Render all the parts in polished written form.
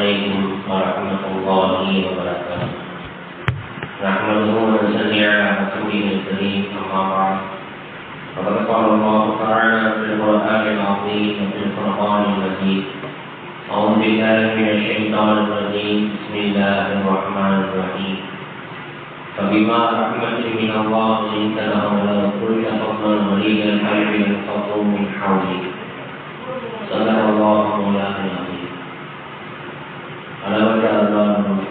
عليكم ورحمة الله وبركاته. نحمده ونصلي على رسوله الكريم أما بعد. فقد قال الله تعالى في القرآن العظيم وفي الفرقان المجيد: أعوذ بالله من الشيطان الرجيم. بسم الله الرحمن الرحيم. فبما رحمة من الله لنت لهم ولو كنت فظا غليظ القلب لانفضوا من حولك. صدق الله مولانا العظيم. அளவற்ற அருளாளனும்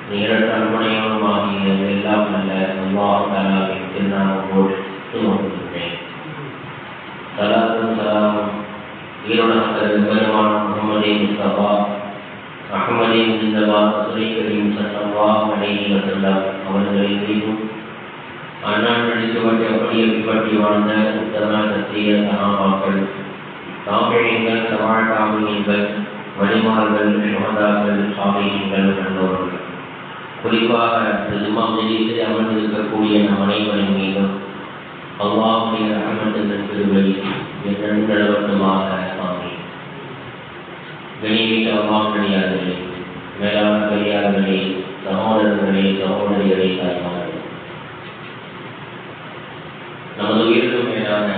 நிகரற்ற அன்புடையவனுமாகிய எல்லாம் அல்ல அல்லாஹ் தஆலாவின் திருநாமத்தோடு துவங்குகின்றேன். ஸலாத்தும் ஸலாமும் ஈருலகத் பெருமான் முஹம்மதே முஸ்தபா அஹ்மதே முஜ்தபா ரசூலே கரீம் ஸல்லல்லாஹு அலைஹி வஸல்லம் அவர்களின் மீதும் அன்னார் நடித்துவட்டை அப்படியே பின்பற்றி வாழ்ந்த உத்தம சத்திய சஹாபாக்கள், தாபிஈன்கள், தபா தாபிஈன்கள், வலிமார்கள், ஷுஹதாக்கள், சாலிஹீன்கள் நல்லோர்கள், குறிப்பாக ஜும்மா மஜ்லிஸில் அமர்ந்திருக்கக்கூடிய நம் அனைவரின் மீதும் அல்லாஹ்வுடைய ரஹ்மத்தின் கிருபை என்றென்றும் நிலவட்டுமாக. ஆமீன். கண்ணியமிக்க அல்லாஹ்வின் மேலான பெரியார்களே, சகோதரர்களே, சகோதரிகளே, தாய்மார்களே, நமது உயிரிலும் மேலான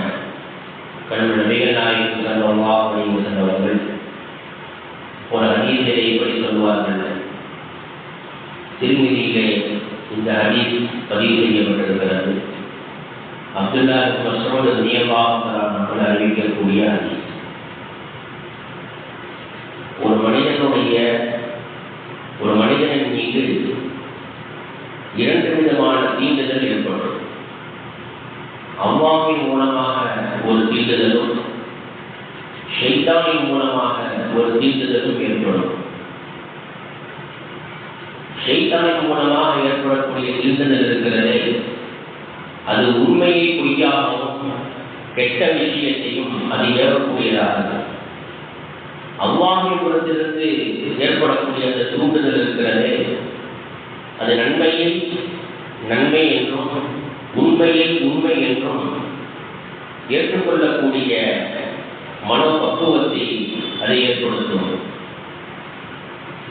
கடவுள் நபிகள் நாயகம் ஸல்லல்லாஹு அலைஹி வஸல்லம் அவர்கள் ஒரு ஹதீஸிலே இப்படி சொல்வார்கள். திர்மிதியிலே இந்த ஹதீஸ் பதிவு செய்யப்பட்டிருக்கிறது. அப்துல்லா இப்னு மஸ்ஊத் ரலியல்லாஹு தஆலா அவர்கள் அறிவிக்கக்கூடிய ஹதீஸ். ஒரு மனிதனின் மீது இரண்டு விதமான தீண்டுதல் ஏற்படும். அல்லாஹ்வின் மூலமாக ஒரு தீண்டுதலும், ஷைத்தானின் மூலமாக ஒரு தீண்டுதலும் ஏற்படும். ஷைத்தானின் மூலமாக ஏற்படக்கூடிய தீண்டுதல் இருக்கிறதே, அது உண்மையை பொய்யாகவும் கெட்ட விஷயத்தையும் அது ஏறக்கூடியதாக. அல்லாஹ்வின் புறத்திலிருந்து ஏற்படக்கூடிய அந்த தூண்டுதல் இருக்கிறதே, அது நன்மையில் நன்மை என்றும் உண்மையில் உண்மை என்றும் ஏற்றுக்கொள்ளக்கூடிய மனோபக்குவத்தை அதை ஏற்படுத்தும்.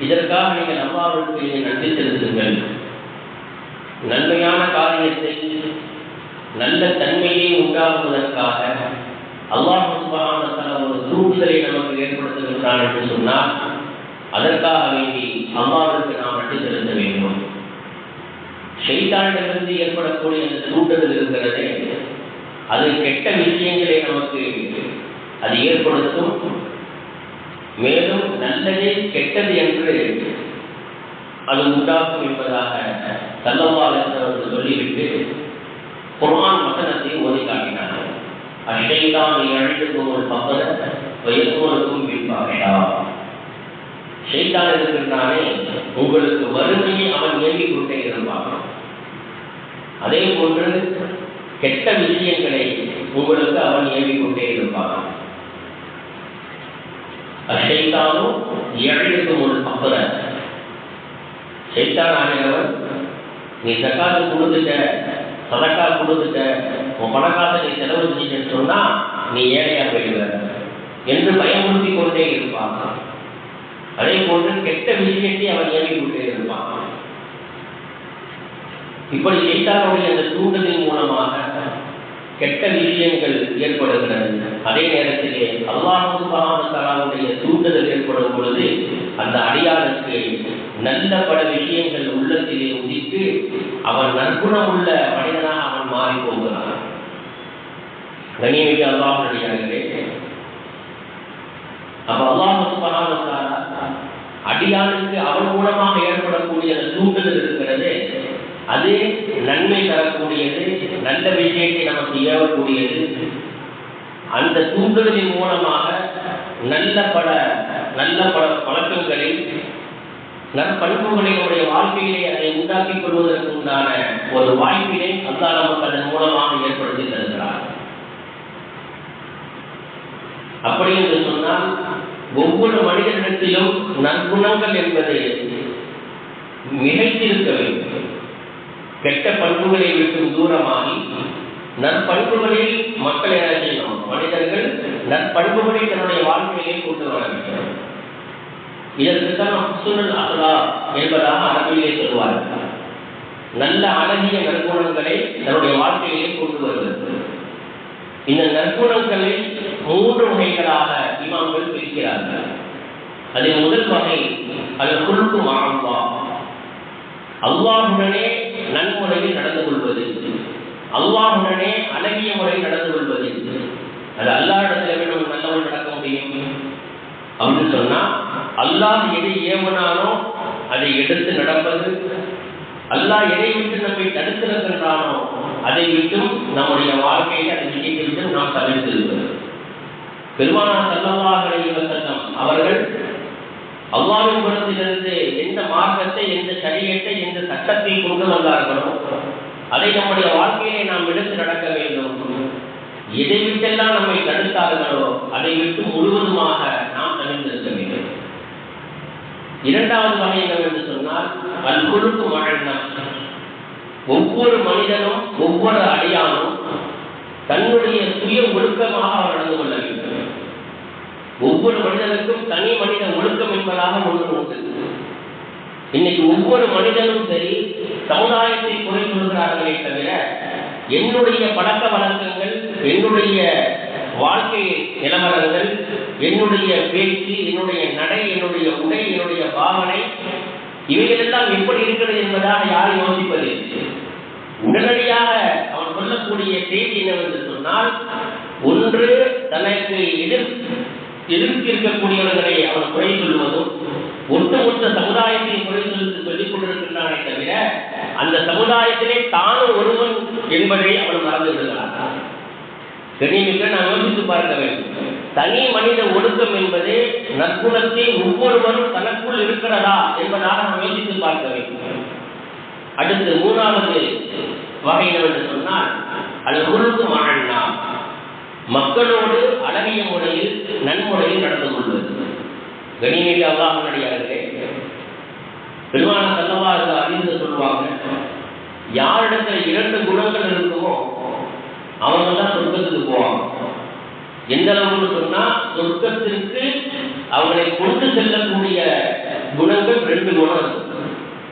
இதற்காக நீங்கள் அல்லாஹ்வுக்கு நன்றி செலுத்துங்கள். நன்மையான காரியத்தை, நல்ல தன்மையை உண்டாக்குவதற்காக அல்லாஹ் சுப்ஹானஹு வ தஆலா ஒரு தூண்டுதலை நமக்கு ஏற்படுத்துகிறான் என்று சொன்னால், அதற்காக வேண்டி அல்லாஹ்வுக்கு நாம் நன்றி செலுத்த வேண்டும். ஷைத்தானிடமிருந்து ஏற்படக்கூடிய அந்த தூண்டுதல் இருக்கிறதே, அது கெட்ட விஷயங்களை நமக்கு அது ஏற்படுத்தும். மேலும் நல்லதே கெட்டது என்று அது உண்டாக்கும் என்பதாக ஸல்லல்லாஹு அலைஹி வஸல்லம் சொல்லிவிட்டு குர்ஆன் வசனத்தை ஓதி காட்டினார்கள். அஷ்ஷைத்தானு யஇதுகுமுல் ஃபக்ர வ யஅமுருக்கும் பில் ஃபஹ்ஷா. ஷைத்தான் இருக்கின்றானே, உங்களுக்கு வறுமையை அவன் ஏவிக் கொண்டே இருப்பான். அதே போன்று கெட்ட விஷயங்களை உங்களுக்கு அவன் ஏவிக் கொண்டே இருப்பான். அஷ்ஷைத்தானு யஇதுகுமுல் ஃபக்ர. ஷைத்தான் ஆகிறவன், நீ ஜகாத் கொடுத்துட்ட, சதக்கா கொடுத்துட்ட, உன் பணக்காசை நீ செலவு செஞ்சுன்னு சொன்னா நீ ஏழையா போயிடுவ என்று பயமுறுத்தி கொண்டே இருப்பான். அதே போன்று கெட்ட விஷயத்தை அவன் ஏவிக் கொண்டே இருப்பான். இப்படி ஷைத்தானுடைய அந்த தூண்டுதலின் மூலமாக கெட்ட விஷயங்கள் ஏற்படுகிறது. அதே நேரத்திலே அல்லாஹ் சுப்ஹானஹு வ தஆலாவுடைய தூண்டுதல் ஏற்படும் பொழுது அந்த அடியானுக்கு நல்ல பல விஷயங்கள் உள்ளத்திலே உதித்து அவன் நற்குணம் உள்ள மனிதனாக அவன் மாறி போகிறான். கண்ணியமிக்க அல்லாஹ்வுடைய அப்ப அல்லாஹ் சுப்ஹானஹு வ தஆலா அடியானுக்கு அவன் மூலமாக ஏற்படக்கூடிய அந்த தூண்டுதல் இருக்கிறது, அது நன்மை தரக்கூடியது, நல்ல விஷயத்தை நமக்கு ஏவக்கூடியது. அந்த தூண்டுதலின் மூலமாக நல்ல பல பழக்கங்களை, நற்பண்புகளினுடைய வாழ்க்கையிலே அதை உண்டாக்கிக் கொள்வதற்கு உண்டான ஒரு வாய்ப்பினை அல்லாஹ் நமக்கு அதன் மூலமாக ஏற்படுத்தி தருகிறார். அப்படி என்று சொன்னால் ஒவ்வொரு மனிதனிடத்திலும் நற்குணங்கள் என்பது மிகைத்திருக்க வேண்டும். கெட்ட பண்புகளை விட்டு தூரமாகி நற்பண்புகளில் மக்கள் என்ன செய்யணும்? மனிதர்கள் நற்பண்புகளை தன்னுடைய வாழ்க்கையை கொண்டு வர வேண்டும். இதற்குத்தான் ஹுஸ்னுல் அக்லாக் என்பதாக அரபியிலே சொல்வார்கள். நல்ல அழகிய நற்குணங்களை தன்னுடைய வாழ்க்கையிலே கொண்டு வருவது. இந்த நற்குணங்களை 3 வகைகளாக இமாம்கள் பிரிக்கிறார்கள். அதில் முதல் வகை அல்-குல்கு மஅல்லாஹ், அல்லாஹ்வுடனே நன்முறையில் நடந்து கொள்வது, அல்லாஹ்வுடனே அழகிய முறையில் நடந்து கொள்வது. அது அல்லாஹ்விடத்தில் நம்ம நல்லவன் நடக்க முடியும் அப்படின்னு சொன்னா, அல்லாஹ் எதை ஏவனானோ அதை எடுத்து நடப்பது, அல்லாஹ் எதை விட்டு நம்மை தடுத்து நிற்கின்றானோ அதை விட்டும் நம்முடைய வாழ்க்கையை அதை விட்டு நாம் தவிர்த்திருப்பது. பெருமானார் ஸல்லல்லாஹு அலைஹி வஸல்லம் அவர்கள் அல்லாஹ்வின் புறத்திலிருந்து எந்த மார்க்கத்தை, எந்த ஷரியத்தை, எந்த சட்டத்தை கொண்டு வந்தார்களோ அதை நம்முடைய வாழ்க்கையிலே நாம் எடுத்து நடக்க வேண்டும். எதை விட்டெல்லாம் நம்மை தடுத்தார்களோ அதை விட்டு முழுவதுமாக நாம் தவிர்த்திருக்க வேண்டும். இரண்டாவது வகை என்னவென்று சொன்னால் அல்-குல்கு மஅன் நஃப்ஸ், ஒவ்வொரு மனிதனும் ஒவ்வொரு அடியானும் தன்னுடைய சுய ஒழுக்கமாக அவர் நடந்து கொள்ள வேண்டும். ஒவ்வொரு மனிதனுக்கும் தனி மனித ஒழுக்கம் என்பதாக ஒன்று உண்டு. இன்னைக்கு ஒவ்வொரு மனிதனும் சரி சமுதாயத்தை குறை சொல்கிறார்களே தவிர என்னுடைய பழக்க வழக்கங்கள், என்னுடைய வாழ்க்கை நிலவரங்கள், என்னுடைய பேச்சு, என்னுடைய நடை, என்னுடைய உடை, என்னுடைய பாவனை, இவைகளெல்லாம் எப்படி இருக்கிறது என்பதாக யாரும் யோசிப்பது. உடனடியாக அவன் சொல்லக்கூடிய செய்தி என்னவென்று சொன்னால், ஒன்று தனக்கு எதிர்த்திருக்கக்கூடியவர்களை அவன் குறை சொல்வதும், ஒட்டுமொத்த சமுதாயத்தை குறை சொல்லிக் கொண்டிருக்கின்றானே தவிர அந்த சமுதாயத்திலே தானும் ஒருவன் என்பதை அவன் மறந்து விடுகிறான். கண்ணியமிக்க நாம் யோசித்து பார்க்க வேண்டும். தனி மனித ஒழுக்கம் என்பது நற்குணத்தில் ஒவ்வொருவரும் தனக்குள் இருக்கிறதா என்பதாக நாம் யோசித்து பார்க்க வேண்டும். அடுத்து 3வது வகை என்னவென்று சொன்னால் அல்-குல்கு மஅன் நாஸ், மக்களோடு அழகிய முறையில் நன்முறையில் நடந்து கொள்வது. கண்ணியமிக்க அல்லாஹ்வினடியார்களே, பெருமானார் ஸல்லல்லாஹு அலைஹி வஸல்லம் சொல்லுவாங்க, யாரிடத்துல 2 குணங்கள் இருக்குமோ அவங்க தான் சொர்க்கத்துக்கு போவாங்க. எந்த அளவுன்னு சொன்னா, சொர்க்கத்திற்கு அவங்களை கொண்டு செல்லக்கூடிய குணங்கள் 2 குணம் இருக்கும்.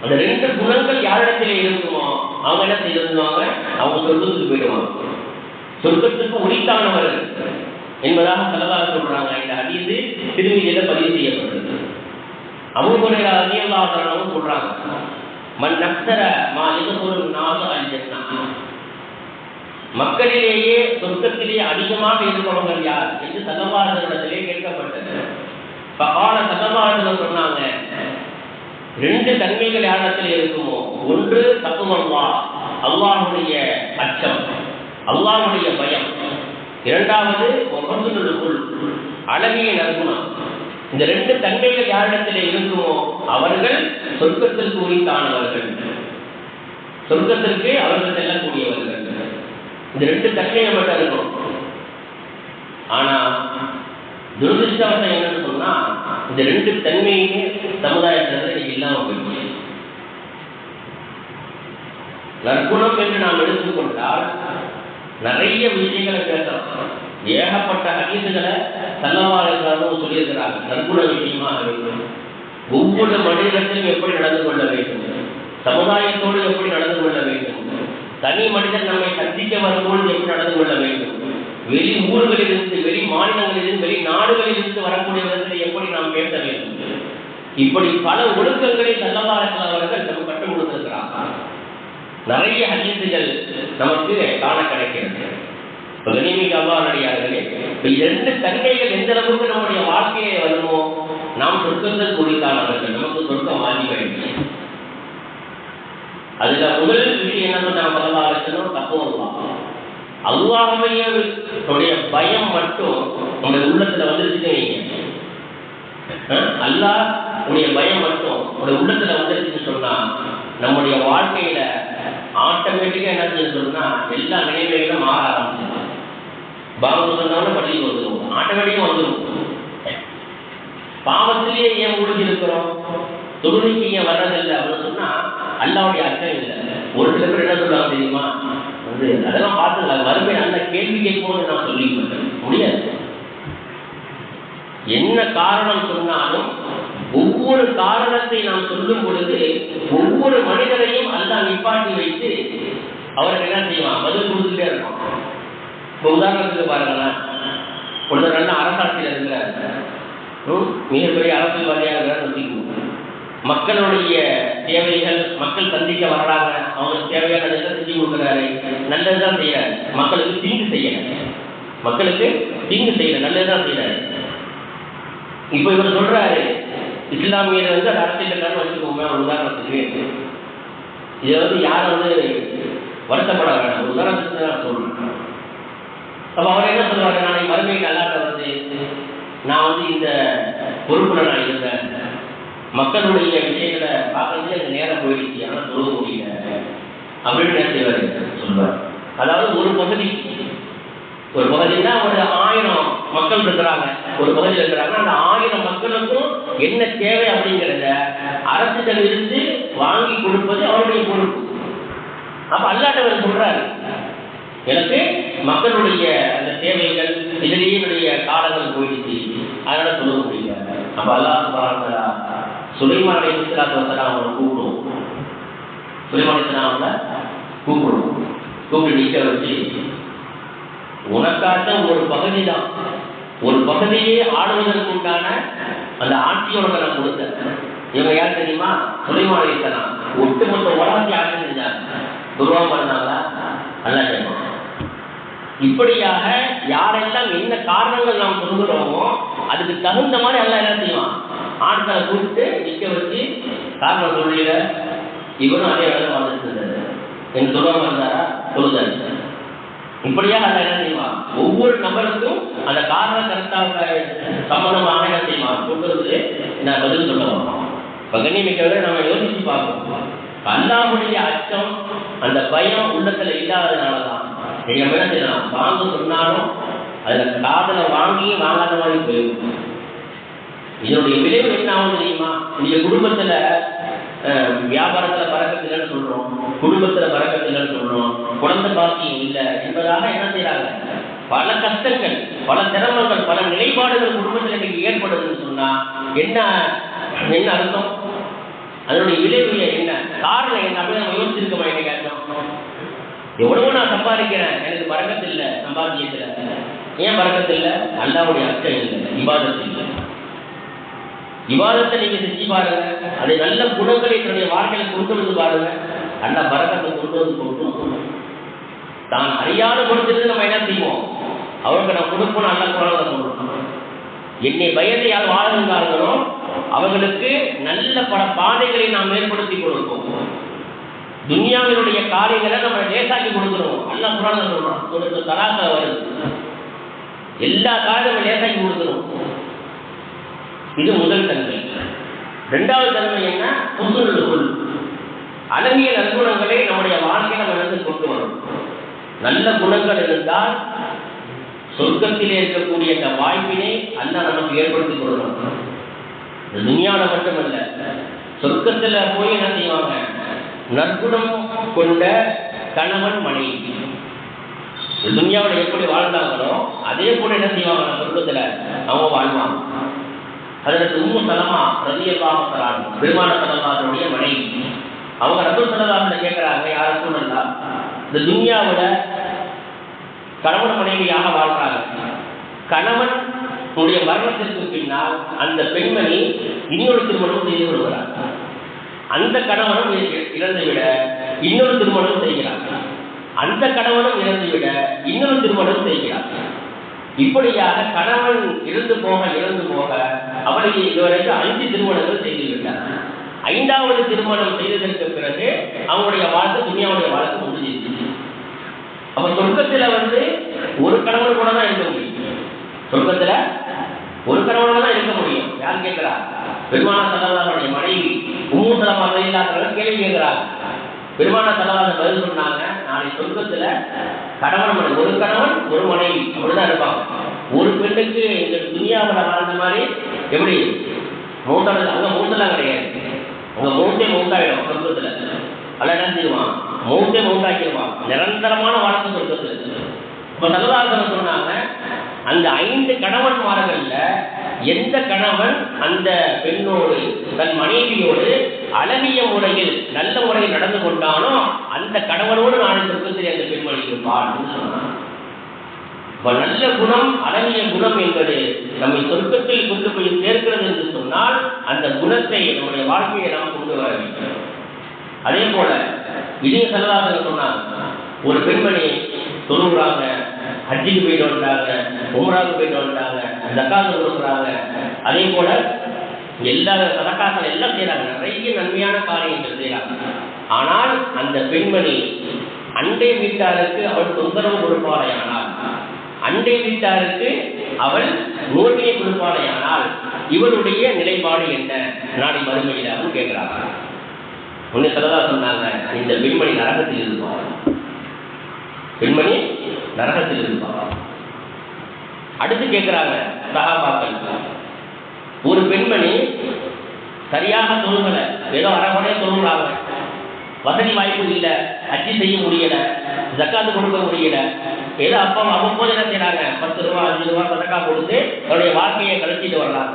அந்த 2 குணங்கள் யாரிடத்திலே இருக்குமோ அவங்க என்ன செய்வாங்க, அவங்க சொர்க்கத்துக்கு போயிடுவாங்க. சொர்க்கத்துக்கு உரித்தானவர்கள் என்பதாக ஸல்லல்லாஹு சொல்றாங்க. இந்த ஹதீஸ் திருமீதியில பதிவு செய்யப்பட்டது. அபூ ஹுரைரா ரலியல்லாஹு அன்ஹு சொல்றாங்க, மன் நக்ஸர மா யதுகுலு நாஸு அல் ஜன்னah, மக்களிலேயே சொர்க்கத்திலே அதிகமாக இருப்பவர்கள் யார் என்று ஸல்லல்லாஹு அலைஹி வஸல்லம் கேட்கப்பட்டது. ஃபகால ஸல்லல்லாஹு அலைஹி வஸல்லம் சொன்னாங்க, 2 தன்மைகள் யாரிடத்தில் இருக்குமோ, ஒன்று தக்வல்லாஹ், அல்லாஹ்வுடைய அச்சம், அல்லாஹ்வுடைய பயம். இரண்டாவது ஹுஸ்னுல் குல்க், அழகிய நற்குணம். இந்த 2 தன்மைகள் யாரிடத்திலே இருக்குமோ அவர்கள் சொர்க்கத்திற்கு உரித்தானவர்கள், சொர்க்கத்திற்கு அவர்கள் செல்லக்கூடியவர்கள். இந்த 2 தன்மையை மட்டும் இருக்கும். ஆனா துரதிர்ஷ்டவசம் என்னன்னு சொன்னா, இந்த 2 தன்மையுமே சமுதாயத்தில் இல்லாம போயிடுச்சு. நற்குணம் என்று நாம் எடுத்துக்கொண்டால் நிறைய விஷயங்களை பேசலாம். ஏகப்பட்ட ஹதீஸ்களை ஸல்லல்லாஹு அலைஹி வஸல்லம் சொல்லியிருக்கிறாங்க. நற்குண விஷயமாக வேண்டும், ஒவ்வொரு மனிதத்திலும் எப்படி நடந்து கொள்ள வேண்டும், சமுதாயத்தோடு எப்படி நடந்து கொள்ள வேண்டும், தனி மனிதன் நம்மை சந்திக்க வரும்போது எப்படி நடந்து கொள்ள வேண்டும், வெளி ஊர்களிலிருந்து, வெளி மாநிலங்களிலிருந்து, வெளி நாடுகளிலிருந்து வரக்கூடியவர்களை எப்படி நாம் பேச வேண்டும், இப்படி பல ஒழுக்கங்களை ஸல்லல்லாஹு அலைஹி வஸல்லம் அவர்கள் நமக்கு கற்றுக் கொடுத்திருக்கிறார்கள். நிறைய ஹதீஸ்கள் நமக்கு காண கிடைக்கிறது. கண்ணியமிக்க அல்லாஹ்வினடியார்களே, 2 தன்மைகள் எந்த அளவுக்கு நம்முடைய வாழ்க்கையை வருமோ நாம் சொர்க்கத்தில் குறித்தானவர்கள், நமக்கு சொர்க்கம் வாங்கிக்கிறது. அதுல முதல் விஷயம் என்ன சொன்னாங்க ஸல்லல்லாஹு அலைஹி வஸல்லம், தக்வல்லாஹ், அல்லாஹ்வுடைய பயம் மட்டும் நம்முடைய உள்ளத்துல வந்துருச்சுன்னு வைங்க. அல்லாஹ் உடைய பயம் மட்டும் உடைய உள்ளத்துல வந்துருச்சுன்னு சொன்னா நம்முடைய வாழ்க்கையில ஆட்டோமேட்டிக்கா என்ன சொன்னா எல்லா நினைவுகளும் மாற ஆரம்பிச்சிடும். பாவம் சொன்னாலும் பள்ளிக்கு வந்துடும், ஆட்டோமேட்டிக்கா வந்துடும். பாவத்திலேயே ஏன் மூழ்கி இருக்கிறோம், தொழுகைக்கு ஏன் வர்றதில்லை அப்படின்னு சொன்னா அல்லாஹ்வுடைய அர்த்தம் இல்லை. ஒரு சில பேர் என்ன சொல்றாங்க தெரியுமா, அதெல்லாம் பார்த்துக்கலாம் வறுமை அந்த கேள்வி கேட்போம்னு நான் சொல்லி முடியாது. என்ன காரணம் சொன்னாலும் ஒவ்வொரு ஒவ்வொரு காரணத்தை நாம் சொல்லும் பொழுது ஒவ்வொரு மனிதரையும் அல்லாஹ் நிப்பாட்டி வைத்து அவருக்கு என்ன செய்வான், பதில் கொடுத்துட்டே இருப்பான். இப்போ உதாரணத்துக்கு பாருங்களேன், ஒரு நல்ல அரசாட்சியில் இருக்கிறார், மிகப்பெரிய அரசியல்வாதியாக இருக்கிறார். மக்களுடைய தேவைகள், மக்கள் சந்திக்க வர்றாங்க, அவங்களுக்கு தேவையான செஞ்சு கொடுக்குறாரு, நல்லதுதான் செய்யறாரு. மக்களுக்கு தீங்கு செய்யல, மக்களுக்கு தீங்கு செய்யல, நல்லதுதான் செய்யறாரு. இப்போ இவர் சொல்றாரு, இஸ்லாமியர் வந்து அரசியல் வச்சுக்கோங்க. ஒரு உதாரணத்துக்கு இதை யாரும் வருத்தப்பட வேண்டாம், உதாரணத்துக்கு நான் சொல்றேன். அப்ப அவர் என்ன சொல்றாரு, நாளைக்கு மறுமைக்கு அல்லாட்ட நான் இந்த பொறுப்புல நான் இருந்தேன், மக்களுடைய விஷயங்களை பார்க்கறதுல எனக்கு நேரம் போயிடுச்சு, ஆனால் சொல்ல முடியல அப்படின்னு என்ன செய்வாரு சொல்லுவார். அதாவது ஒரு பகுதினா ஒரு 1000 மக்கள் இருக்கிறாங்க, ஒரு பகுதியில் இருக்கிறாங்க. அந்த 1000 மக்களுக்கும் என்ன தேவை அப்படிங்கிறத அரசிடம் இருந்து வாங்கி கொடுப்பது அவருடைய பொறுப்பு. அப்ப அல்லாஹ் சொல்றாரு, எனக்கு மக்களுடைய அந்த தேவைகள் இதிலேயே என்னுடைய காலங்கள் போயிடுச்சு, அதனால சொல்ல முடியல. அப்ப அல்லாஹ் சுலைமான் அலைஹிஸ்ஸலாத்து வஸலாம் அவங்களை கூப்பிடுவோம். சுலைமான் அலைஹிஸ்ஸலாம் கூப்பிடுவோம், கூப்பிட்டு நிற்க வச்சு, உனக்காக ஒரு பகுதி தான், ஒரு பகுதியே ஆடுவதற்கு உண்டான அந்த ஆட்சியோட நான் கொடுத்தேன். இவங்க யார் தெரியுமா, சுலைமான் அலைஹிஸ்ஸலாம். ஒட்டுமொத்த உலகத்தை ஆட்சி செஞ்சாங்க, துர்வம் பண்ணாங்களா அல்லாஹ் கேட்பான். இப்படியாக யாரெல்லாம் என்ன காரணங்கள் நாம் சொல்கிறோமோ அதுக்கு தகுந்த மாதிரி எல்லாம் என்ன செய்வான், ஆட்களை கூப்பிட்டு நிற்க வச்சு காரணம் சொல்லிட. இவரும் அதே வேலை வாழ்ந்துட்டு இருந்தாரு, என் துர்வம் இருந்தாரா சொல்லுதாரு. இப்படியாக அதை என்ன செய்வான், ஒவ்வொரு நபருக்கும் அந்த காரண கருத்தாக சம்பந்தமாக என்ன செய்வான் சொல்றது நான் பதில் சொல்ல வரோம். இப்போ கண்ணியமிக்கவரை நம்ம யோசிச்சு பார்ப்போம். அல்லாஹ்வுடைய அச்சம், அந்த பயம் உள்ளத்துல இல்லாததுனாலதான் நீங்க என்ன செய்யலாம், வாங்க சொன்னாலும் அதுல காதல வாங்கி வாங்காத மாதிரி போயிருக்கும். இதனுடைய விளைவு என்ன ஆகும் தெரியுமா, நீங்க குடும்பத்துல வியாபாரத்துல பறக்கத்தில்லைன்னு சொல்றோம், குடும்பத்துல பறக்கத்தில்லைன்னு சொல்றோம், குழந்தை பாக்கியம் இல்லை என்பதாக என்ன செய்யறாங்க, பல கஷ்டங்கள், பல சிரமங்கள், பல நிலைப்பாடுகள் குடும்பத்தில் இன்னைக்கு ஏற்படுதுன்னு சொன்னா என்ன என்ன அர்த்தம், அதனுடைய விளைவு என்ன, காரணம் என்ன அப்படின்னு நம்ம யோசிச்சிருக்கோமா? என்ன எவ்வளவோ நான் சம்பாதிக்கிறேன், எனக்கு பறக்கத்து இல்லை, சம்பாதிக்கல. ஏன் பறக்கத்து இல்லை? அல்லாஹ்வுடைய அச்சம் இல்லை, இபாதத்து இல்லை. இபாதத்தை நீங்க செஞ்சு பாருங்க, அதை நல்ல குணங்களை என்னுடைய வாழ்க்கையில கொண்டு வந்து பாருங்க, நல்ல பறக்கத்தை கொண்டு வந்து கொண்டு தான் அறியாத கொடுத்துட்டு நம்ம என்ன செய்வோம், அவருக்கு நான் கொடுப்போம், நல்ல குணங்களை கொடுக்கணும். என்னை பயத்தை யார் வாழ்ந்தார்களோ அவர்களுக்கு நல்ல பல பாதைகளை நாம் ஏற்படுத்தி கொடுப்போம். துன்யாவினுடைய காரியங்களை நம்ம லேசாக்கி கொடுக்குறோம். அல்லாஹ் குர்ஆன்ல சொல்றான், சூரத்து தலாக்ல வருது, எல்லா காரியமும் லேசாக்கி கொடுக்குறோம். இது முதல் தன்மை. இரண்டாவது தன்மை என்ன, புதுநுல், அழகிய நற்குணங்களை நம்முடைய வாழ்க்கையில நடந்து கொண்டு வரும். நல்ல குணங்கள் இருந்தால் சொர்க்கத்திலே இருக்கக்கூடிய அந்த வாய்ப்பினை அல்லாஹ் நமக்கு ஏற்படுத்தி கொடுக்கணும். துன்யாவில மட்டுமல்ல, சொர்க்கத்துல போய் என்ன செய்வாங்க, நற்குணம் கொண்ட கணவன் மனைவி துன்யாவில் எப்படி வாழ்ந்தாங்களோ அதே போல என்ன செய்வாங்க, சொர்க்கத்துல அவங்க வாழ்வாங்க. அதற்கு உம்மு சலமா ரலியல்லாஹு தஆலா பெருமான ஸல்லல்லாஹுடைய மனைவி, அவங்க ரசூல் ஸல்லல்லாஹு அலைஹி வஸல்லம் கேட்கறாங்க, யார் ரசூலல்லாஹ், இந்த துன்யாவில கணவன் மனைவியாக வாழ்றாங்க, கணவன் உடைய மரணத்திற்கு பின்னால் அந்த பெண்மணி இன்னொரு திருமணம் செய்து கொள்கிறார், அந்த கணவனும் இறந்துவிட இன்னொரு திருமணம் செய்கிறார், அந்த கணவனும் இறந்துவிட இன்னொரு திருமணம் செய்கிறார். இப்படியாக கணவன் இறந்து போக அவளுக்கு இதுவரைக்கும் 5 திருமணங்கள் செய்து விட்டார். 5வது திருமணம் செய்ததற்கு பிறகு அவங்களுடைய வாழ்க்கை துன்யாவுடைய வாழ்க்கை முடிஞ்சிருச்சு. அப்ப சொர்க்கத்துல ஒரு கணவன் கூட தான் இருக்க முடியும், சொர்க்கத்துல ஒரு கணவனோட தான் இருக்க முடியும். யார் கேட்கிறா, பெருமான ஸல்லல்லாஹுடைய மனைவி உம்மு சலமா ரலியல்லாஹு கேள்வி கேட்கிறாங்க. பெருமான ஸல்லல்லாஹு பதில் சொன்னாங்க, நாளை சொர்க்கத்துல கணவன் ஒரு கணவன் ஒரு மனைவி அப்படிதான் இருப்பாங்க. ஒரு பெண்ணுக்கு இந்த துன்யாவில் வாழ்ந்த மாதிரி எப்படி மூத்தாடு, அங்க மூத்தெல்லாம் கிடையாது, அங்க மூத்தே மூத்தாயிடும் சொர்க்கத்துல. அல்ல என்ன செய்வான், மூத்தே மூத்தாக்கிடுவான், நிரந்தரமான வாழ்க்கை சொர்க்கத்துல. இப்ப ஸல்லல்லாஹு சொன்னாங்க, அந்த 5 கணவன்மார்கள்ல எந்த கணவன் அந்த பெண்ணோடு தன் மனைவியோடு அழகிய முறையில் நல்ல முறையில் நடந்து கொண்டானோ அந்த கணவனோடு நாளை சொர்க்கத்தில் அந்த பெண்மணி இருப்பாள். நல்ல குணம் அழகிய குணம் என்பது நம்மை சொர்க்கத்தில் கொண்டு போய் சேர்க்கிறது என்று சொன்னால் அந்த குணத்தை நம்முடைய வாழ்க்கையை நாம் கொண்டு வர வேண்டும். அதே போல இதே செல்லாத சொன்னாங்க, ஒரு பெண்மணி தொழுகிறாங்க, ஹஜ்ஜுக்கு போயிட்டு வந்துட்டாங்க, உம்ராவுக்கு போயிட்டு வந்துட்டாங்க, ஜக்காத்து கொடுக்குறாங்க, அதே போல எல்லா சதக்காக்கள் எல்லாம் செய்யறாங்க, நிறைய நன்மையான காரியங்கள் செய்யறாங்க. ஆனால் அந்த பெண்மணி அண்டை வீட்டாருக்கு அவள் தொந்தரவு கொடுப்பாளையானால், அண்டை வீட்டாருக்கு அவள் நோட்டியை கொடுப்பாளையானால் இவளுடைய நிலைப்பாடு என்ன நாளை மறுமையிலாக கேட்கிறாங்க. ஒன்னு சொல்லதா சொன்னாங்க, இந்த பெண்மணி நரகத்தில் இருப்பாள், பெண்மணி நரகத்தில் இருப்பாள். அடுத்து கேட்கிறாங்க சஹாபாக்கள், ஒரு பெண்மணி சரியாக சொல்லுங்கள, ஏதோ அரைகுறையா சொல்லுறாங்க, வசதி வாய்ப்பு இல்லை, அச்சு செய்ய முடியல, ஜக்காத்து கொடுக்க முடியல, ஏதோ அப்பா அவ்வப்போது என்ன செய்யறாங்க, 10 ரூபா 5 ரூபா சதக்கா கொடுத்து தன்னுடைய வாழ்க்கையை கழிச்சிட்டு வர்றாங்க.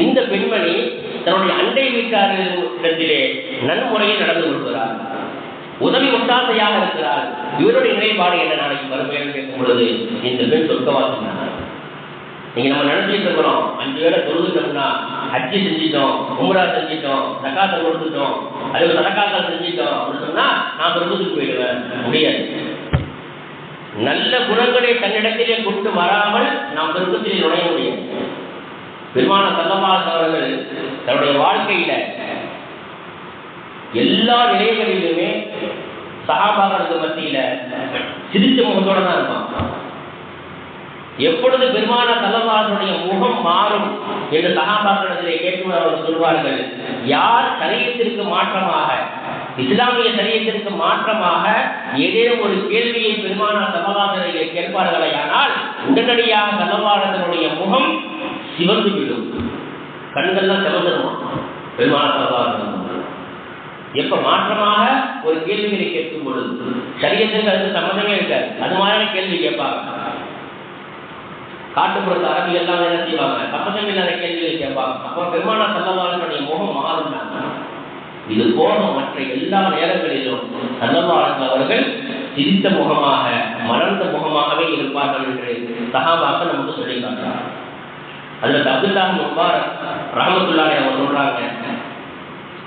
இந்த பெண்மணி தன்னுடைய அண்டை வீட்டாரிடத்திலே நன்முறையில் நடந்து கொள்கிறார், உதவி ஒட்டாசையாக இருக்கிறார். இவருடைய நிலைப்பாடு என்ன நாளைக்கு வறுமையாக கேட்கும் பொழுது இந்த பெண் சொர்க்கவாசினார். நீங்க நம்ம நினைச்சிட்டு இருக்கிறோம், 5 வேளை தொழுதுட்டோம்னா ஹஜ்ஜி செஞ்சிட்டோம், உம்ரா செஞ்சிட்டோம், ஜக்காத்தை கொடுத்துட்டோம், அது சதக்காக்கள் செஞ்சிட்டோம் அப்படின்னு சொன்னா நான் சொர்க்கத்துக்கு போயிடுவேன். முடியாது. நல்ல குணங்களை தன்னிடத்திலே கொண்டு வராமல் நாம் சொர்க்கத்தில் நுழைய முடியாது. பெருமான ஸல்லல்லாஹு அவர்கள் தன்னுடைய வாழ்க்கையில எல்லா நிலைகளிலுமே சஹாபாக்களுக்கு மத்தியில சிரிச்ச முகத்தோட தான் இருப்பான். எப்பொழுது பெருமான ஸல்லல்லாஹுடைய முகம் மாறும் என்று சஹாபாக்களிடத்திலே கேட்கும் அவர்கள் சொல்வார்கள், யார் சரியத்திற்கு மாற்றமாக, இஸ்லாமிய சரியத்திற்கு மாற்றமாக ஏதேனும் ஒரு கேள்வியை பெருமான ஸல்லல்லாஹுவிலே கேட்பார்களே, ஆனால் உடனடியாக ஸல்லல்லாஹுடைய முகம் சிவந்து விடும், கண்கள்லாம் சிவந்துருமா. பெருமான ஸல்லல்லாஹு எப்ப மாற்றமாக ஒரு கேள்விகளை கேட்கும் பொழுது சரியத்துக்கு அதுக்கு சம்மந்தமே இருக்காது, அது மாதிரியான கேள்வி கேட்பாங்க. காட்டுப்புறத்து அரபி எல்லாம் என்ன செய்வாங்க, சம்மந்தம் இல்லாத கேள்விகளை கேட்பாங்க. அப்போ பெருமானா ஸல்லல்லாஹுடைய முகம் மாறும். இது போக மற்ற எல்லா நேரங்களிலும் ஸல்லல்லாஹு அவர்கள் சிரித்த முகமாக மலர்ந்த முகமாகவே இருப்பார்கள் என்று சஹாபாக்கள் நமக்கு சொல்லி காட்டுறாங்க. அதில் அப்துல்லாஹ் முபாரக் ரஹ்மத்துல்லாஹி அவர் சொல்றாங்க,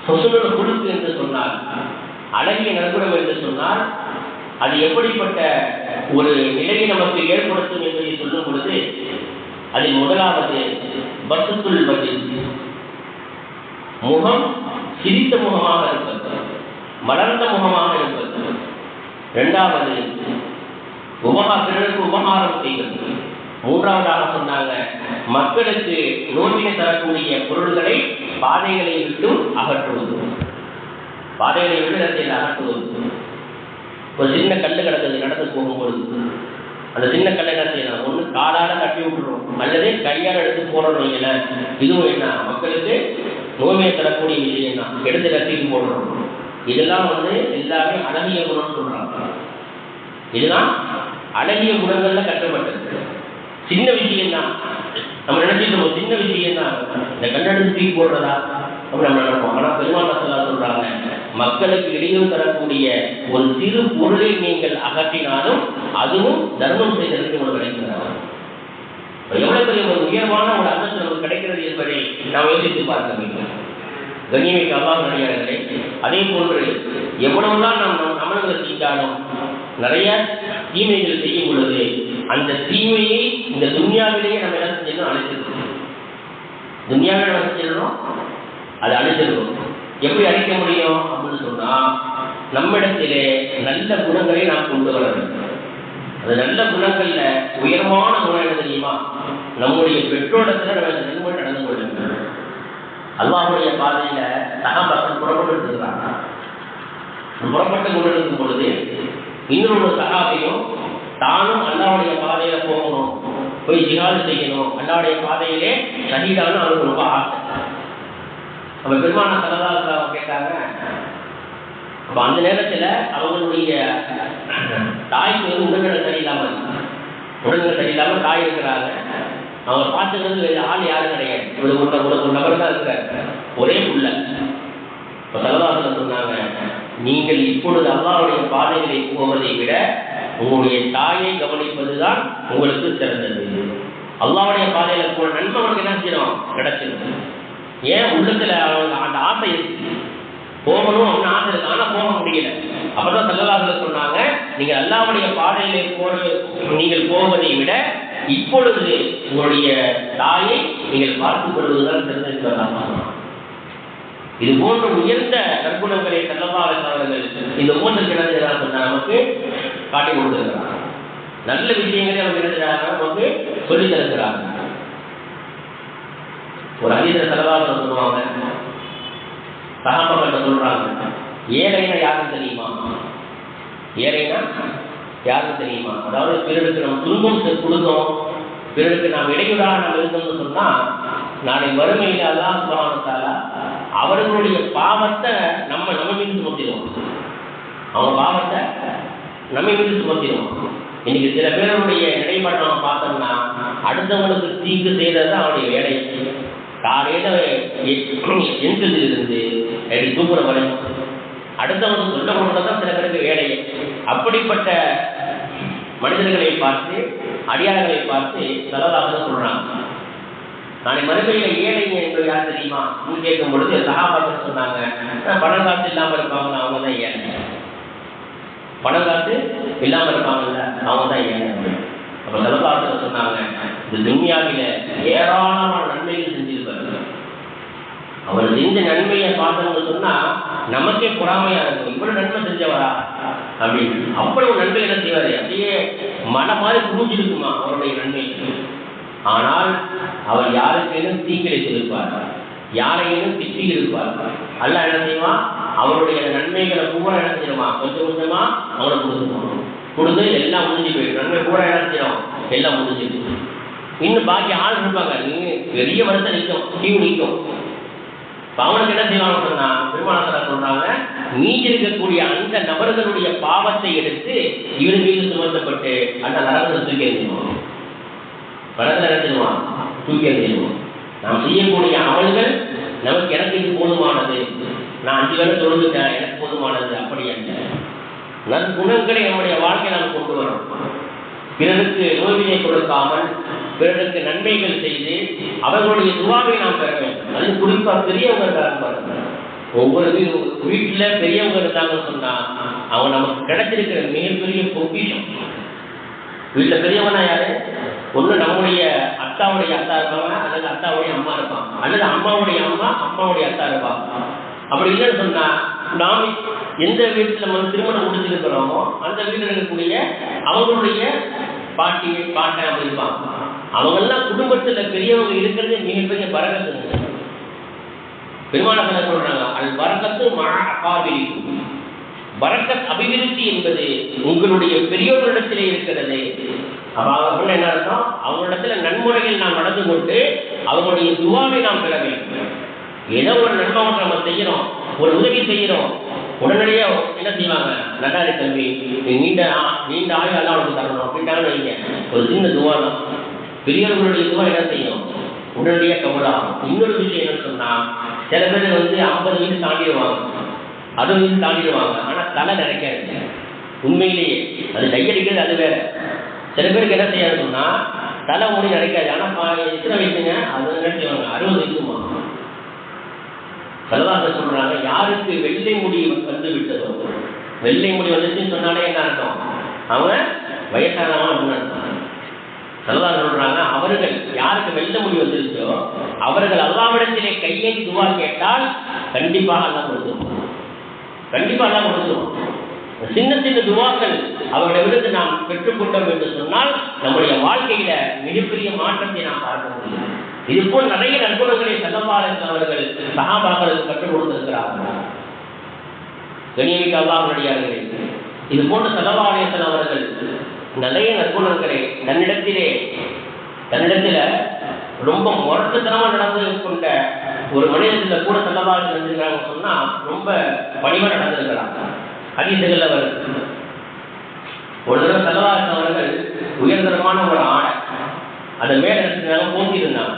ஹுஸ்னுல் குலுக் என்று சொன்னார், அழகிய நற்குணம் என்று சொன்னால் அது எப்படிப்பட்ட ஒரு நிலையை நமக்கு ஏற்படுத்தும் என்பதை சொல்லும் பொழுது அதில் முதலாவது பஸ்துல் வஜ்ஹ், முகம் சிரித்த முகமாக இருப்பது, மலர்ந்த முகமாக இருப்பது. இரண்டாவது பிறருக்கு உபகாரம் செய்வது. மூன்றாவதாக சொன்னாங்க, மக்களுக்கு நோயினை தரக்கூடிய பொருள்களை பாதைகளை விட்டு அகற்றுவது, பாதைகளை விட்டு அகற்றுவது. ஒரு சின்ன கல்லு கிடக்குது, நடந்து போகும்பொழுது அந்த சின்ன கல்லை என்ன செய்யலாம், ஒன்று காலால கட்டி விட்டுறோம் அல்லது கையால் எடுத்து போடுறோம். இதுவும் என்ன, மக்களுக்கு நோயை தரக்கூடிய விஷயம் தான், எடுத்து கட்டிட்டு போடுறோம். இதெல்லாம் எல்லாமே அழகிய குணம்னு சொல்றாங்க. இதெல்லாம் அழகிய குணங்கள்ல கட்டப்பட்டது. சின்ன விஷயம் தான், நம்ம நினைச்சிட்டு சின்ன விஷயம் தான், இந்த கல்லெடுத்து தூக்கி போடுறதா அப்படி நம்ம நினைப்போம். ஆனால் பெருமாள் சொல்றாங்க, மக்களுக்கு இடையூறு தரக்கூடிய ஒரு சிறு பொருளை நீங்கள் அகற்றினாலும் அதுவும் தர்மம் செய்ததற்கு உங்களுக்கு கிடைக்கிறாங்க. எவ்வளவு பெரிய ஒரு உயர்வான ஒரு அந்தஸ்து நமக்கு கிடைக்கிறது என்பதை நாம் யோசித்து பார்க்க வேண்டும். கண்ணியமிக்க அல்லாஹ் நல்லடியார்களே, அதே போன்று எவ்வளவுதான் நாம் அமல்களை செய்தாலும் நிறைய தீமைகள் செய்யும் பொழுது அந்த தீமையை இந்த துன்யாவிலேயே நம்ம என்ன செஞ்சோம், அழைச்சிருக்கோம். துன்யாவில் என்ன செஞ்சிடணும், அதை அழிச்சிருக்கோம். எப்படி அழிக்க முடியும் அப்படின்னு சொன்னா, நம்மிடத்திலே நல்ல குணங்களை நாம் கொண்டு வர வேண்டும். அது நல்ல குணங்கள்ல உயர்வான குணம் என்ன தெரியுமா, நம்முடைய பெற்றோரிடத்துல நம்ம நன்மை நடந்து கொள்ளுங்கள். அல்லாஹ்வுடைய பாதையில சஹாபாக்கள் புறப்பட்டு இருக்கிறாங்க. புறப்பட்டு கொண்டிருக்கும் பொழுது இன்னொரு சஹாபியும் தானும் அல்லாஹ்வுடைய பாதையில போகணும், போய் ஜிஹாத் செய்யணும், அல்லாஹ்வுடைய பாதையிலே ஷஹீதான அவருக்கு ரொம்ப ஆசை. அப்ப பெருமான ஸல்லல்லாஹு கேட்டாங்க. அப்ப அந்த நேரத்துல அவங்களுடைய தாய்க்கு உடல்நிலை சரியில்லாமல் தாய் இருக்கிறாங்க. அவங்க பார்த்துக்கிறது வேறு ஆள் யாரும் கிடையாது. ஒரு நபர் தான் இருக்கிறார், ஒரே புள்ள. இப்போ சல்லல்லாஹு சொன்னாங்க, நீங்கள் இப்பொழுது அல்லாஹ்வுடைய பாதைகளை போவதை விட உங்களுடைய தாயை கவனிப்பதுதான் உங்களுக்கு சிறந்தது. அல்லாஹ்வுடைய பாதையில போன நன்மை அவனுக்கு என்ன செய்யணும், கிடைச்சிடும். ஏன் உள்ளத்துல அந்த ஆசை இருக்கு, போகணும் அப்படின்னு ஆசை இருக்கு, ஆனா போக முடியல. அப்பதான் சல்லல்லாஹு சொன்னாங்க, நீங்கள் அல்லாஹ்வுடைய பாதையிலே நீங்கள் போவதை விட இப்பொழுது உங்களுடைய தாயை நீங்கள் பார்த்துக் கொள்வதுதான் சிறந்தது. இது போன்ற உயர்ந்த நற்குணங்களை சல்லல்லாஹு அவர்கள் இந்த மூன்று நமக்கு காட்டி கொடுத்திருக்கிறார். நல்ல விஷயங்களை அவங்க இருக்கிறாங்க, நமக்கு சொல்லி தருகிறாங்க. ஒரு ஹதீஸ்ல சல்லல்லாஹு சொல்லுவாங்க, சஹாபாக்கள் சொல்றாங்க, ஏழைனா யாருன்னு தெரியுமா? ஏழைனா யாருன்னு தெரியுமா? அதாவது பிறருக்கு நம்ம துன்பம் கொடுத்தோம், பிறருக்கு நாம் இடையூறாக நாம் இருந்தோம்னு சொன்னா நாளை வறுமையில அல்லாஹ் சுப்ஹானஹு வ தஆலா அவர்களுடைய பாவத்தை நம்ம மீது சுமத்திடுவோம். அவங்க பாவத்தை நம்ம மீது சுமத்திடுவோம். இன்னைக்கு சில பேருடைய நிலைப்பாட்டை நம்ம பார்த்தோம்னா, அடுத்தவங்களுக்கு தீங்கு செய்யறது அவனுடைய வேலை. காலையில எந்திரிலிருந்து தூக்குற வரை அடுத்தவனுக்கு சொல்ல கொடுத்ததான் சில பேருக்கு வேலை. அப்படிப்பட்ட மனிதர்களை பார்த்து, அடியார்களை பார்த்து சல்லல்லாஹு சொல்றாங்க, நாளை மறுமையில ஏழைங்க என்பது யார் தெரியுமா? கேட்கும் பொழுது சஹாபாக்கள் சொன்னாங்க, பணம் காசு இல்லாமல் இருப்பாங்கல்ல அவங்க தான் ஏழை. பணம் காசு இல்லாமல் இருப்பாங்கல்ல அவங்க தான் ஏழை. அப்ப சல்லல்லாஹு சொன்னாங்க, இந்த துன்யாவில ஏராளமான நன்மைகள் செஞ்சிருப்பாரு. அவர் செஞ்ச நன்மையை பார்த்தவங்க சொன்னா நமக்கே பொறாமையா இருக்கும், இவ்வளவு நன்மை செஞ்சவரா அப்படின்னு. அவ்வளவு நன்மை என்ன செய்வாரு, அப்படியே மன மாதிரி குடிஞ்சிருக்குமா அவருடைய நன்மை. ஆனால் அவர் யாருக்கேனும் தீங்கிழைத்திருப்பார், யாரையும் திட்டி இருப்பார். அல்லாஹ் என்ன செய்வான், அவருடைய நன்மைகளை பூரா என்ன செய்யணுமா, கொஞ்சம் கொஞ்சமா அவனுக்கு கொடுத்து எல்லாம் முடிஞ்சு போயிடும். நன்மை பூரா என்ன செய்யணும், எல்லாம் முடிஞ்சிருக்கு. இன்னும் பாக்கி ஆள் இருப்பாங்க, பெரிய வருஷம் நிற்கும், டியூ நிற்கும். அவனுக்கு என்ன செய்வாங்க சொன்னா, பெருமானார் சொல்றாங்க, மீதி இருக்கக்கூடிய அந்த நபர்களுடைய பாவத்தை எடுத்து இவன் மீது சுமத்தப்பட்டு அந்த நரகத்தை தூக்கி எறிஞ்சிடுவோம். படத்தில் நினைச்சிடுவான், தூக்கி எறிஞ்சிடுவோம். நாம் செய்யக்கூடிய அமல்கள் நமக்கு எனக்கு இது போதுமானது, நான் 5 வேளை தொழுதுட்டேன் எனக்கு போதுமானது, அப்படி அல்ல. நற்குணங்களை நம்முடைய வாழ்க்கையை நாம் கொண்டு வரணும். பிறருக்கு நோய்வினை கொடுக்காமல் பிறருக்கு நன்மைகள் செய்து அவர்களுடைய துவாவை நாம் பெற வேண்டும். அது குறிப்பாக பெரியவங்க இருக்காங்க. ஒவ்வொரு வீட்டில் பெரியவங்க இருந்தாங்கன்னு சொன்னா அவங்க நமக்கு கிடைச்சிருக்கிற மிகப்பெரிய பொக்கிஷம். வீட்டில் பெரியவனா யாரு? ஒன்று நம்முடைய அத்தாவுடைய அத்தா இருப்பாங்க, அல்லது அத்தாவுடைய அம்மா இருப்பாங்க, அல்லது அம்மாவுடைய அம்மா அம்மாவுடைய அத்தா இருப்பாங்க. அப்படி இல்லைன்னு சொன்னா நாம் எந்த வீட்டில் நம்ம திருமணம் முடிச்சிருக்கிறோமோ அந்த வீட்டில் இருக்கக்கூடிய அவங்களுடைய பாட்டி பாட்டை அப்படி இருப்பாங்க. அவங்கெல்லாம் குடும்பத்தில் பெரியவங்க இருக்கிறது மிகப்பெரிய பரக்கத்து. பெருமானார் சொல்றாங்க, அல் பரக்கத்து மஅகாபிரி, பரக்கத் அபிவிருத்தி என்பது உங்களுடைய பெரியோர்களிடத்திலே இருக்கிறது. அவங்க என்ன அர்த்தம், அவங்களிடத்துல நன்முறையில் நாம் நடந்து கொண்டு அவங்களுடைய துவாவை நாம் பெற வேண்டும். ஏதோ ஒரு நன்மை நம்ம செய்யறோம், ஒரு உதவி செய்யறோம், உடனடியாக என்ன செய்வாங்க, நல்லாரி தம்பி நீண்ட ஆயுள் எல்லாம் அவனுக்கு தரணும் அப்படின்ட்டாங்க வைங்க. ஒரு சின்ன துவா தான். பெரியவர்களுடைய துவா என்ன செய்யும், உடனடியாக கவலாகும். இன்னொரு விஷயம் என்னன்னு சொன்னா, சில பேர் 50 வயசு தாண்டிடுவாங்க, 60 வயசு தாண்டிடுவாங்க, ஆனா தலை நினைக்காது. உண்மையிலேயே அது கையடிக்கிறது அது வேற. சில பேருக்கு என்ன செய்யாது சொன்னா தலை முடி நினைக்காது, ஆனா எத்தனை வயசுங்க அது நினைச்சுவாங்க, 60 வயசுமா. சல்லல்லாஹு சொல்றாங்க, யாருக்கு வெள்ளை முடி வந்து விட்டதோ, வெள்ளை முடி வந்துச்சுன்னு சொன்னாலே என்ன அர்த்தம், அவங்க வயசானவன் அப்படின்னு அர்த்தம். சல்லல்லாஹு சொல்றாங்க, அவர்கள் யாருக்கு வெள்ளை முடி வந்துருச்சோ அவர்கள் அல்லாஹ்விடத்திலே கையேந்தி துவா கேட்டால் கண்டிப்பாக அல்லாஹ் கொடுத்துருவோம், கண்டிப்பாக அல்லாஹ் கொடுத்துருவோம். சின்ன சின்ன துவாக்கள் அவர்களிடமிருந்து நாம் பெற்றுக்கொண்டோம் என்று சொன்னால் நம்முடைய வாழ்க்கையில மிகப்பெரிய மாற்றத்தை நாம் பார்க்க முடியும். இது போல் நிறைய நற்குணங்களை ஸல்லல்லாஹு அவர்கள் சஹாபாக்களுக்கு கற்றுக் கொடுத்திருக்கிறார்கள். கண்ணியமிக்க அல்லாஹ்வுடையார்களே, இது போன்ற ஸல்லல்லாஹு அவர்கள் நிறைய நற்குணங்களை தன்னிடத்தில ரொம்ப முரட்டுத்தனமா நடந்து கொண்ட ஒரு மனிதத்துல கூட ஸல்லல்லாஹு செஞ்சிருக்காங்க சொன்னா ரொம்ப பணிவா நடந்திருக்கிறாங்க. ஹதீஸ்கள்ல வருது, ஒரு தடவை ஸல்லல்லாஹு அவர்கள் உயர்தரமான ஒரு ஆடை அதை மேலே எடுத்துனாங்க போட்டிருந்தாங்க.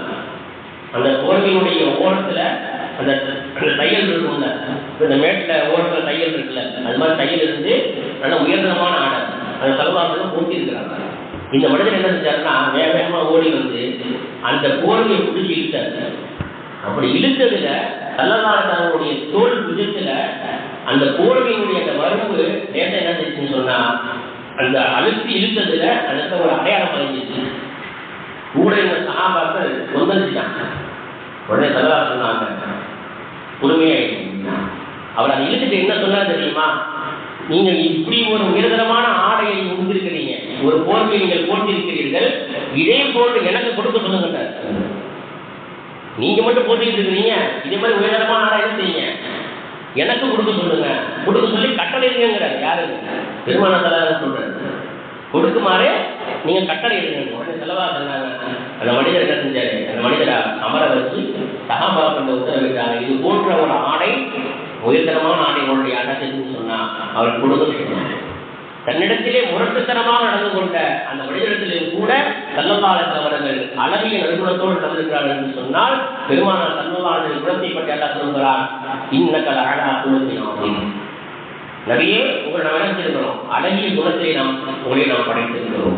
அந்த போர்வையினுடைய ஓரத்தில் அந்த தையல் இருக்கும்ல, இந்த மேட்டில் ஓரத்தில் தையல் இருக்குல்ல, அது மாதிரி தையல் இருந்து நல்ல உயர்தரமான ஆடை அந்த சலவாரத்தில் போட்டிருக்கிறாங்க. இந்த மனிதன் என்ன செஞ்சாருன்னா வேக வேகமாக ஓடி வந்து அந்த போர்வையை பிடிச்சி இழுத்தாரு. அப்படி இழுத்ததுல சல்லல்லாஹு தோல் விஜயத்துல அந்த போர்வையினுடைய அந்த வரம்பு நேரத்தை என்ன செஞ்சுன்னு சொன்னா அந்த அழுத்தி இழுத்ததுல அந்த ஒரு அடையாளம் பதிஞ்சிச்சு. கூட இந்த சஹாபாக்கள் கொந்தளிச்சிட்டாங்க. உடனே சல்லல்லாஹு சொன்னாங்க, பொறுமையாயிட்டீங்க. அவர் அதை இழுத்துட்டு என்ன சொன்னார் தெரியுமா? நீங்கள் இப்படி ஒரு உயர்தரமான ஆடையை உண்டிருக்கிறீங்க, ஒரு போர்வை நீங்கள் போட்டிருக்கிறீர்கள், இதே போன்று எனக்கு கொடுக்க சொல்லுங்க. நீங்க மட்டும் போட்டிட்டு இருக்கிறீங்க, இதே மாதிரி உயர்தரமான ஆடை என்ன செய்யுங்க, எனக்கு கொடுக்க சொல்லுங்க. கொடுக்க சொல்லி கட்டளை இருங்கிறார். யாரு? பெருமானார் சொல்றாரு, கொடுக்குமாறு நீங்க கட்டளை எடுங்க. உடனே செலவா சொன்னாங்க. அந்த மனிதர் என்ன செஞ்சாரு, அந்த மனிதரை அமர வச்சு சஹாபாக்கள் உத்தரவிட்டாங்க, இது போன்ற ஒரு ஆடை உயர்தரமான ஆடைகளுடைய அடக்குன்னு சொன்னா அவர் கொடுக்க சொன்னார். தன்னிடத்திலே முரட்டுத்தனமாக நடந்து கொண்ட அந்த மனிதரிடத்திலும் கூட ஸல்லல்லாஹு அவர்கள் அழகிய நற்குணத்தோடு நடந்திருக்கிறார்கள் என்று சொன்னால் பெருமானார் ஸல்லல்லாஹு குணத்தை பற்றி அல்லாஹ் சொல்கிறார், இன்னக லஅலா குலுகின் அதீம். நபியே, உங்களை நாம் நினைச்சிருக்கிறோம், அழகிய குணத்தை உங்களை நாம் படைத்திருக்கிறோம்,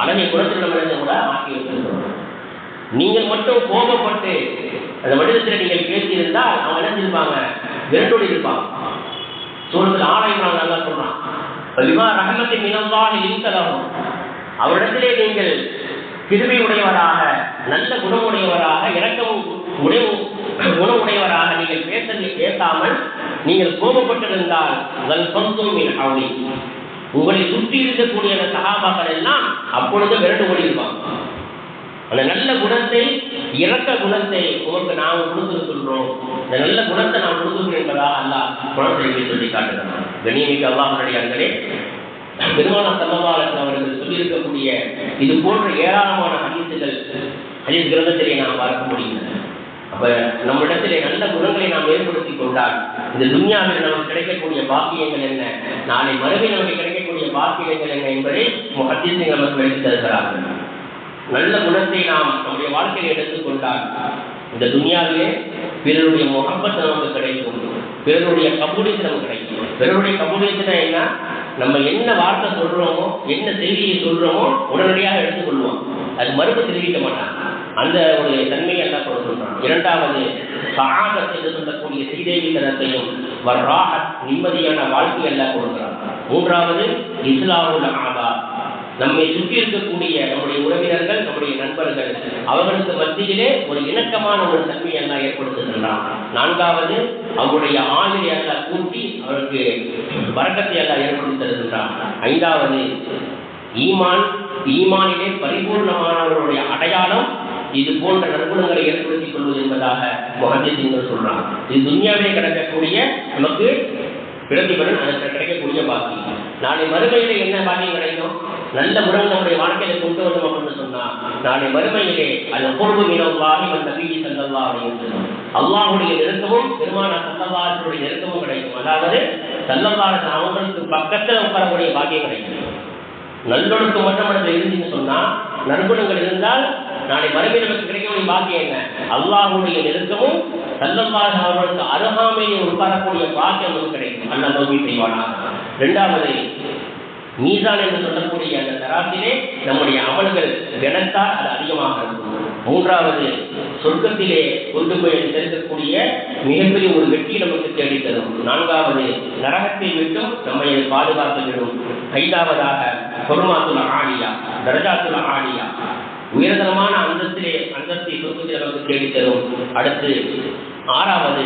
அழகிய குணத்தில் நம்ம நினைச்ச கூட ஆக்கி வச்சிருக்கிறோம். நீங்கள் மட்டும் கோபப்பட்டு அந்த மனிதத்தில் நீங்கள் பேசியிருந்தால் அவங்க என்ன செஞ்சிருப்பாங்க, விரட்டோடு இருப்பாங்க. சூரத்தில் ஆலயம் நல்லா சொல்றான், ரஹமத்தின் மினல்லாஹி லின்தலஹும், அவரிடத்திலே நீங்கள் கிருபை உடையவராக, நல்ல குணமுடையவராக, இரக்கமும் குணமுடையவராக நீங்கள் பேசாமல் நீங்கள் கோபப்பட்டிருந்தால் உங்களை சுற்றி இருக்கக்கூடிய அந்த சஹாபாக்கள் எல்லாம் அப்பொழுது விரண்டு ஓடி இருப்பாங்க. அந்த நல்ல குணத்தை, இரக்க குணத்தை உங்களுக்கு நாம் கொடுத்து சொல்றோம், இந்த நல்ல குணத்தை நாம் கொடுக்கணும் என்பதாக அல்லாஹ் குணத்தை சொல்லி காட்டுகிறான். கண்ணியமிக்க அல்லாஹ்வுடையார்களே, பெருமானார் ஸல்லல்லாஹு அலைஹி வஸல்லம் அவர்கள் சொல்லியிருக்கக்கூடிய இது போன்ற ஏராளமான ஹதீஸ் கிரந்தத்திலே நாம் பார்க்க முடியும். அப்ப நம்மிடத்திலே நல்ல குணங்களை நாம் ஏற்படுத்திக் கொண்டால் இந்த துன்யாவில் நமக்கு கிடைக்கக்கூடிய பாக்கியங்கள் என்ன, நாளை மறுமையில் நமக்கு கிடைக்கக்கூடிய பாக்கியங்கள் என்ன என்பதை முஹத்திஸீன்கள் நமக்கு எடுத்து தருகிறார்கள். நல்ல குணத்தை நாம் நம்முடைய வாழ்க்கையை எடுத்துக்கொண்டால் இந்த துன்யாவிலே பிறருடைய முஹப்பத் நமக்கு கிடைக்கும், பிறருடைய கபூலியத்து நமக்கு கிடைக்கும். பிறருடைய கபூலியத்துனா என்ன, நம்ம என்ன வார்த்தை சொல்றோமோ, என்ன செய்தியை சொல்றோமோ உடனடியாக எடுத்துக்கொள்வோம், அது மறுப்பு தெரிவிக்க மாட்டாங்க. அந்த ஒரு தன்மையை எல்லாம் சொல்றான். இரண்டாவது சஆதத் என்று சொல்லக்கூடிய சீதேவி தரத்தையும் வர்ராஹத் நிம்மதியான வாழ்க்கை எல்லாம் கொடுக்கிறான். மூன்றாவது இஸ்லாமுல் ஆபா, நம்மை சுற்றி இருக்கக்கூடிய நம்முடைய உறவினர்கள், நம்முடைய நண்பர்கள், அவர்களுக்கு மத்தியிலே ஒரு இணக்கமான ஒரு தன்மையை எல்லாம் ஏற்படுத்துகின்றான். நான்காவது அவருடைய ஆயுளை எல்லாம் கூட்டி அவருக்கு வரக்கத்தை எல்லாம் ஏற்படுத்தி தருகின்றான். ஐந்தாவது ஈமானிலே பரிபூர்ணமானவர்களுடைய அடையாளம் இது போன்ற நற்குணங்களை ஏற்படுத்திக் கொள்வது என்பதாக முஹத்திஸீன்கள் சொல்றாங்க. இது துன்யாவிலே கிடைக்கக்கூடிய நமக்கு பிரதிபலன், அதற்கு கிடைக்கக்கூடிய பாக்கியம். நாளை மறுமையிலே என்ன பாக்கியம் கிடைக்கும், நல்ல குணங்கள் நம்முடைய வாழ்க்கையில கொண்டு வந்தோம் அப்படின்னு சொன்னா நாளை மறுமையிலே அது குர்பு மினல்லாஹி வன் நபி ஸல்லல்லாஹு அலைஹி வஸல்லம், அல்லாஹ்வுடைய நெருக்கமும் பெருமானார் ஸல்லல்லாஹு அலைஹி வஸல்லம் நெருக்கமும் கிடைக்கும். அதாவது ஸல்லல்லாஹு அலைஹி வஸல்லம் அவங்களுக்கு பக்கத்தில் உட்காரக்கூடிய பாக்கியம் கிடைக்கும். நல்லொழுக்கம் மட்டும் இருந்துன்னு சொன்னா, நற்குணங்கள் இருந்தால் நாளை மறுமையில் நமக்கு கிடைக்கக்கூடிய பாக்கியம் என்ன, அல்லாஹ்வுடைய நெருக்கமும் ஸல்லல்லாஹு அவர்களுக்கு அருகாமையை உட்காரக்கூடிய பாக்கியம் நமக்கு கிடைக்கும். அல்லாஹ் தௌஃபீக் செய்வானாக. இரண்டாவது மீசான் என்று சொல்லக்கூடிய அந்த தராசிலே நம்முடைய அமல்கள் கனத்தால் அது அதிகமாக இருக்கும். மூன்றாவது சொர்க்கத்திலே கொண்டு போய் சேர்க்கக்கூடிய மிகப்பெரிய ஒரு வெற்றி நமக்கு தேடித்தரும். நான்காவது நரகத்தை விட்டும் நம்மை பாதுகாத்துவிடும். ஐந்தாவதாக ஹுர்மாத்துல் ஆலியா, தரஜாத்துல் ஆலியா, உயர்தரமான அந்தஸ்தை சொர்க்கத்தில் நமக்கு தேடித்தரும். அடுத்து ஆறாவது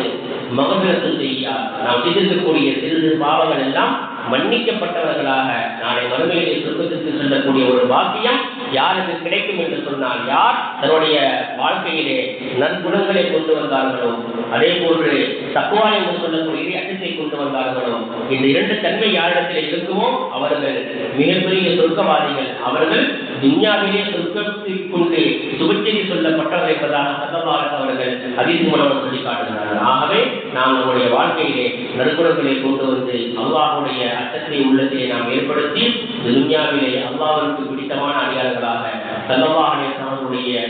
மகபிரத்து செய்யா, நாம் செய்திருக்கக்கூடிய சிறு பாவங்கள் எல்லாம் மன்னிக்கப்பட்டவர்களாக நாளை மறுமையிலே சொர்க்கத்திற்கு செல்லக்கூடிய ஒரு பாக்கியம் யாருக்கு கிடைக்கும் என்று சொன்னால், யார் தன்னுடைய வாழ்க்கையிலே நற்குணங்களை கொண்டு வந்தார்களோ, அதே போன்று தக்வா என்று சொல்லக்கூடிய அச்சத்தை கொண்டு வந்தார்களோ, இந்த இரண்டு தன்மை யாரிடத்தில் இருக்குமோ அவர்கள் மிகப்பெரிய சொர்க்கவாதிகள். அவர்கள் துன்யாவிலே சொர்க்கத்தை கொண்டு சுபச்செய்தி சொல்லப்பட்டவர் என்பதாக ஸல்லல்லாஹு அலைஹி அவர்கள் ஹதீஸ் மூலம் சொல்லி காட்டுகிறார்கள். ஆகவே நாம் நம்முடைய வாழ்க்கையிலே நற்குணங்களை கொண்டு வந்து அல்லாஹ்வுடைய அச்சத்தை உள்ளத்திலே நாம் ஏற்படுத்தி துன்யாவிலே அல்லாஹ்வுக்கு பிடித்தமான அடியார்களாக ஸல்லல்லாஹு அலைஹி வஸல்லம்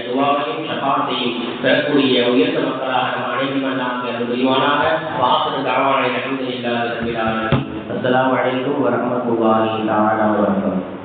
துஆவையும் ஷஃபாஅத்தையும் பெறக்கூடிய உயர்ந்த மக்களாக நம் அனைவரும் நாம் புரிவானாக. வாஹிரு தஅவானா அல்ஹம்துலில்லாஹி ரப்பில் ஆலமீன். அஸ்ஸலாமு அலைக்கும் வரஹ்மத்துல்லாஹி தஆலா வபரகாத்துஹு.